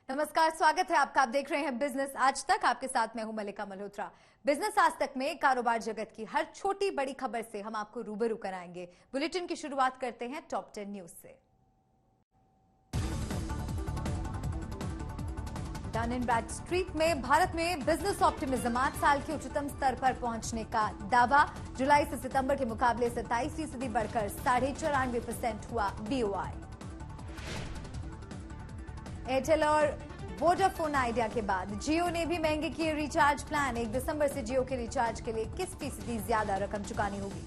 नमस्कार, स्वागत है आपका। आप देख रहे हैं बिजनेस आज तक। आपके साथ मैं हूं मल्लिका मल्होत्रा। बिजनेस आज तक में कारोबार जगत की हर छोटी बड़ी खबर से हम आपको रूबरू कराएंगे। बुलेटिन की शुरुआत करते हैं टॉप 10 न्यूज से। डन एंड ब्रैडस्ट्रीट में भारत में बिजनेस ऑप्टिमिज्म 8 साल के उच्चतम स्तर पर पहुंचने का दावा। जुलाई से सितंबर के मुकाबले 27% बढ़कर 94.5% हुआ बीओआई। एयरटेल और वोडाफोन आइडिया के बाद जियो ने भी महंगे किए रिचार्ज प्लान। 1 दिसंबर से जियो के रिचार्ज के लिए 21% ज्यादा रकम चुकानी होगी।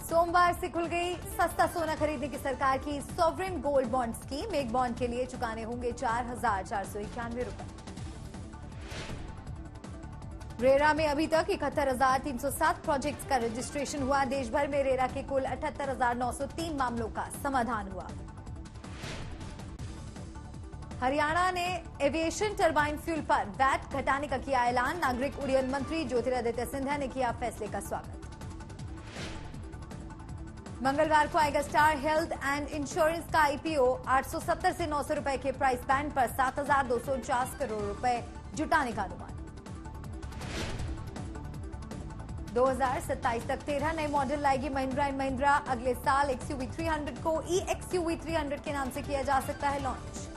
सोमवार से खुल गई सस्ता सोना खरीदने की सरकार की सॉवरेन गोल्ड बॉन्ड स्कीम। एक बॉन्ड के लिए चुकाने होंगे 4,491 रुपए। रेरा में अभी तक 71,307 प्रोजेक्ट्स का रजिस्ट्रेशन हुआ। देश भर में रेरा के कुल 78,903 मामलों का समाधान हुआ। हरियाणा ने एविएशन टरबाइन फ्यूल पर वैट घटाने का किया ऐलान। नागरिक उड्डयन मंत्री ज्योतिरादित्य सिंधिया ने किया फैसले का स्वागत। मंगलवार को आएगा स्टार हेल्थ एंड इंश्योरेंस का आईपीओ। 870 से 900 रुपए के प्राइस बैंड पर 7,249 करोड़ रुपए जुटाने का अनुमान। 2027 तक 13 नए मॉडल लाएगी महिंद्रा एंड महिंद्रा। अगले साल एक्सयूवी 300 को एक्सयूवी 300 के नाम से किया जा सकता है लॉन्च।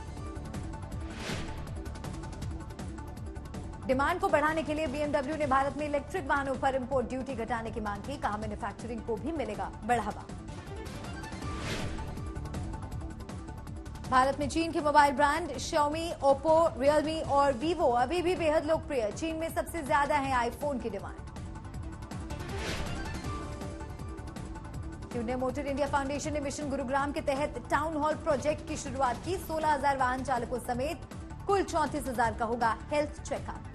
डिमांड को बढ़ाने के लिए बीएमडब्ल्यू ने भारत में इलेक्ट्रिक वाहनों पर इंपोर्ट ड्यूटी घटाने की मांग की। कहा मैन्युफैक्चरिंग को भी मिलेगा बढ़ावा। भारत में चीन के mobile brand Xiaomi, Oppo, Realme और Vivo अभी भी बेहद लोकप्रिय। चीन में सबसे ज्यादा है आईफोन की demand. hyundai motor India foundation ने मिशन गुरुग्राम के तहत टाउन हॉल प्रोजेक्ट की शुरुआत की। 16,000 वाहन चालकों समेत कुल 34,000 का होगा हेल्थ चेकअप।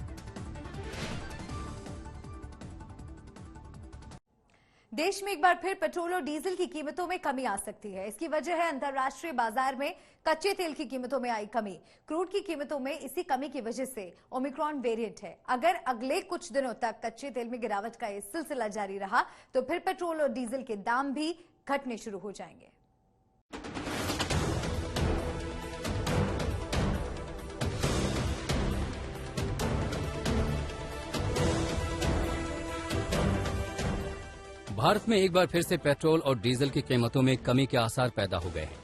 देश में एक बार फिर पेट्रोल और डीजल की कीमतों में कमी आ सकती है। इसकी वजह है अंतर्राष्ट्रीय बाजार में कच्चे तेल की कीमतों में आई कमी। क्रूड की कीमतों में इसी कमी की वजह से ओमिक्रॉन वेरिएंट है। अगर अगले कुछ दिनों तक कच्चे तेल में गिरावट का ये सिलसिला जारी रहा तो फिर पेट्रोल और डीजल के दाम भी घटने शुरू हो जाएंगे। भारत में एक बार फिर से पेट्रोल और डीजल की कीमतों में कमी के आसार पैदा हो गए हैं।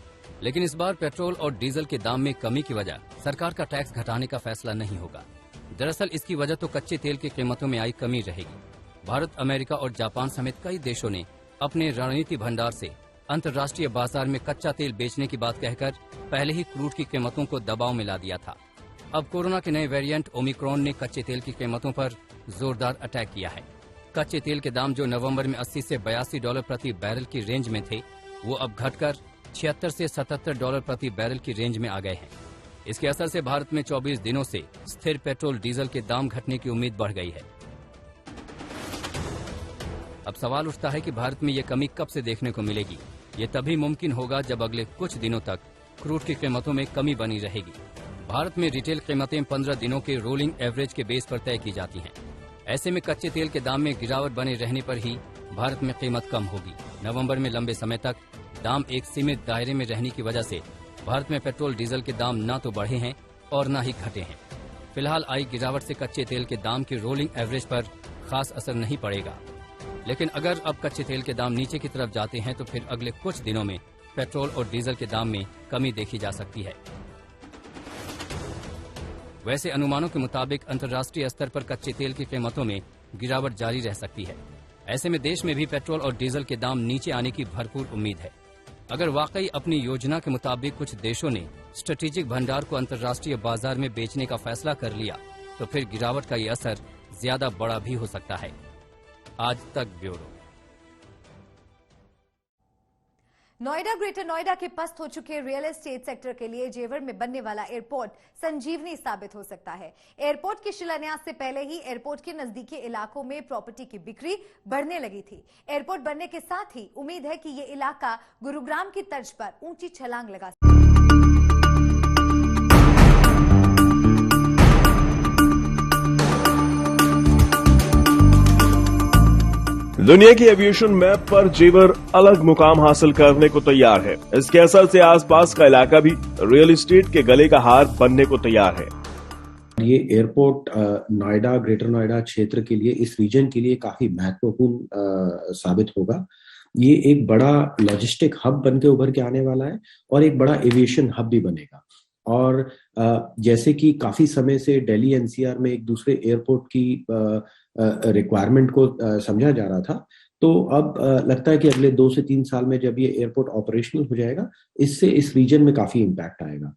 लेकिन इस बार पेट्रोल और डीजल के दाम में कमी की वजह सरकार का टैक्स घटाने का फैसला नहीं होगा। दरअसल इसकी वजह तो कच्चे तेल की कीमतों में आई कमी रहेगी। भारत, अमेरिका और जापान समेत कई देशों ने अपने रणनीति भंडार से अंतर्राष्ट्रीय बाजार में कच्चा तेल बेचने की बात कहकर पहले ही क्रूड की कीमतों को दबाव में ला दिया था। अब कोरोना के नए वेरिएंट ओमिक्रॉन ने कच्चे तेल की कीमतों पर जोरदार अटैक किया है। कच्चे तेल के दाम जो नवंबर में 80 से $82 प्रति बैरल की रेंज में थे, वो अब घटकर 76 से $77 प्रति बैरल की रेंज में आ गए हैं। इसके असर से भारत में 24 दिनों से स्थिर पेट्रोल डीजल के दाम घटने की उम्मीद बढ़ गई है। अब सवाल उठता है कि भारत में ये कमी कब से देखने को मिलेगी। ये तभी मुमकिन होगा जब अगले कुछ दिनों तक क्रूड की कीमतों में कमी बनी रहेगी। भारत में रिटेल कीमतें 15 दिनों के रोलिंग एवरेज के बेस पर तय की जाती हैं। ऐसे में कच्चे तेल के दाम में गिरावट बने रहने पर ही भारत में कीमत कम होगी। नवंबर में लंबे समय तक दाम एक सीमित दायरे में रहने की वजह से भारत में पेट्रोल डीजल के दाम न तो बढ़े हैं और न ही घटे हैं। फिलहाल आई गिरावट से कच्चे तेल के दाम के रोलिंग एवरेज पर खास असर नहीं पड़ेगा। लेकिन अगर अब कच्चे तेल के दाम नीचे की तरफ जाते हैं तो फिर अगले कुछ दिनों में पेट्रोल और डीजल के दाम में कमी देखी जा सकती है। वैसे अनुमानों के मुताबिक अंतर्राष्ट्रीय स्तर पर कच्चे तेल की कीमतों में गिरावट जारी रह सकती है। ऐसे में देश में भी पेट्रोल और डीजल के दाम नीचे आने की भरपूर उम्मीद है। अगर वाकई अपनी योजना के मुताबिक कुछ देशों ने स्ट्रेटेजिक भंडार को अंतर्राष्ट्रीय बाजार में बेचने का फैसला कर लिया तो फिर गिरावट का ये असर ज्यादा बड़ा भी हो सकता है। आज तक ब्यूरो। नोएडा ग्रेटर नोएडा के पस्त हो चुके रियल एस्टेट सेक्टर के लिए जेवर में बनने वाला एयरपोर्ट संजीवनी साबित हो सकता है। एयरपोर्ट के शिलान्यास से पहले ही एयरपोर्ट के नजदीकी इलाकों में प्रॉपर्टी की बिक्री बढ़ने लगी थी। एयरपोर्ट बनने के साथ ही उम्मीद है कि ये इलाका गुरुग्राम की तर्ज पर ऊंची छलांग लगा सके। दुनिया की एविएशन मैप पर जेवर अलग मुकाम हासिल करने को तैयार है। इसके असर से आसपास का इलाका भी रियल एस्टेट के गले का हार बनने को तैयार है। ये एयरपोर्ट नोएडा, ग्रेटर नोएडा क्षेत्र के लिए, इस रीजन के लिए काफी महत्वपूर्ण साबित होगा। ये एक बड़ा लॉजिस्टिक हब बन के उभर के आने वाला है और एक बड़ा एविएशन हब भी बनेगा। और जैसे कि काफी समय से दिल्ली एनसीआर में एक दूसरे एयरपोर्ट की रिक्वायरमेंट को समझा जा रहा था, तो अब लगता है कि अगले 2 से 3 साल में जब ये एयरपोर्ट ऑपरेशनल हो जाएगा, इससे इस रीजन में काफी इम्पैक्ट आएगा।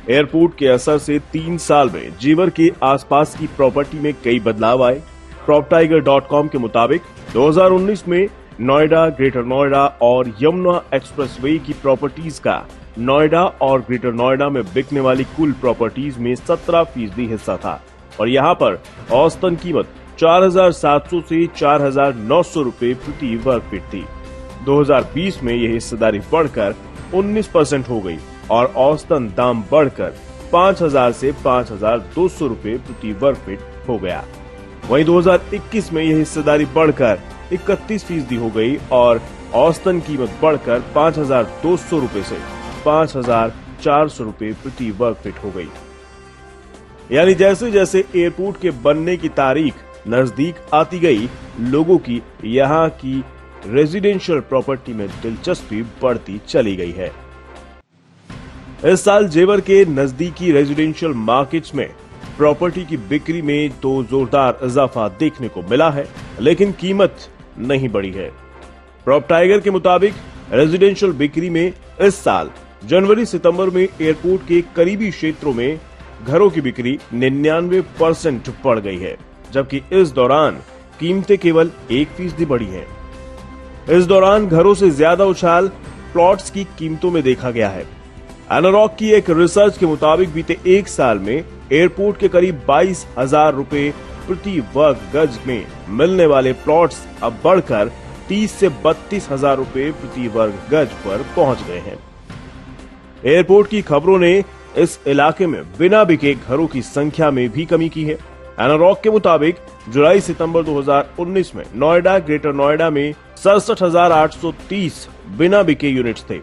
एयरपोर्ट के असर से 3 साल में जेवर के आसपास की प्रॉपर्टी में कई बदलाव आए। PropTiger.com के मुताबिक 2019 में नोएडा, ग्रेटर नोएडा और यमुना एक्सप्रेसवे की प्रॉपर्टीज का नोएडा और ग्रेटर नोएडा में बिकने वाली कुल प्रॉपर्टीज में 17% हिस्सा था और यहाँ पर औसतन कीमत 4,700 से 4,900 रुपए प्रति वर्ग फीट थी। 2020 में यह हिस्सेदारी बढ़कर 19% हो गई और औसतन दाम बढ़कर 5,000 से 5,200 रुपए प्रति वर्ग फीट हो गया। वहीं 2021 में यह हिस्सेदारी बढ़कर 31% हो गई और औसतन कीमत बढ़कर 5,200 रुपए से 5,400 रुपए प्रति वर्ग फीट हो गई। यानी जैसे जैसे एयरपोर्ट के बनने की तारीख नजदीक आती गई, लोगों की यहाँ की रेजिडेंशियल प्रॉपर्टी में दिलचस्पी बढ़ती चली गई है। इस साल जेवर के नजदीकी रेजिडेंशियल मार्केट्स में प्रॉपर्टी की बिक्री में तो जोरदार इजाफा देखने को मिला है, लेकिन कीमत नहीं बढ़ी है। प्रॉपटाइगर के मुताबिक रेजिडेंशियल बिक्री में इस साल जनवरी-सितंबर में एयरपोर्ट के करीबी क्षेत्रों में घरों की बिक्री 99% बढ़ गई है, जबकि इस दौरान कीमतें केवल 1% बढ़ी हैं। इस दौरान घरों से ज्यादा उछाल प्लॉट्स की कीमतों में देखा गया है। एनारॉक की एक रिसर्च के मुताबिक बीते 1 साल में एयरपोर्ट के करीब 22,000 रुपए प्रति वर्ग गज में मिलने वाले प्लॉट्स अब बढ़कर 30 से 32,000 रुपए प्रति वर्ग गज पर पहुंच गए हैं। एयरपोर्ट की खबरों ने इस इलाके में बिना बिके घरों की संख्या में भी कमी की है। एनारॉक के मुताबिक जुलाई-सितंबर 2019 में नोएडा, ग्रेटर नोएडा में 67,830 बिना बिके यूनिट्स थे।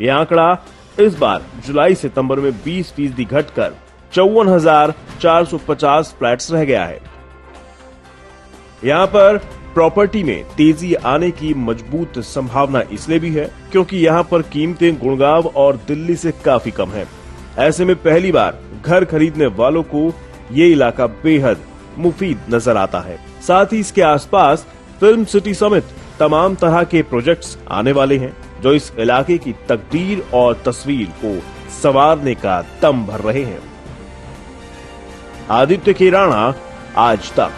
यह आंकड़ा इस बार जुलाई-सितंबर में 20% घटकर 54,450 फ्लैट्स रह गया है। यहाँ पर प्रॉपर्टी में तेजी आने की मजबूत संभावना इसलिए भी है क्योंकि यहाँ पर कीमतें गुड़गांव और दिल्ली से काफी कम है। ऐसे में पहली बार घर खरीदने वालों को ये इलाका बेहद मुफीद नजर आता है। साथ ही इसके आसपास फिल्म सिटी समेत तमाम तरह के प्रोजेक्ट्स आने वाले हैं, जो इस इलाके की तकदीर और तस्वीर को संवारने का दम भर रहे हैं। आदित्य केराणा, आज तक।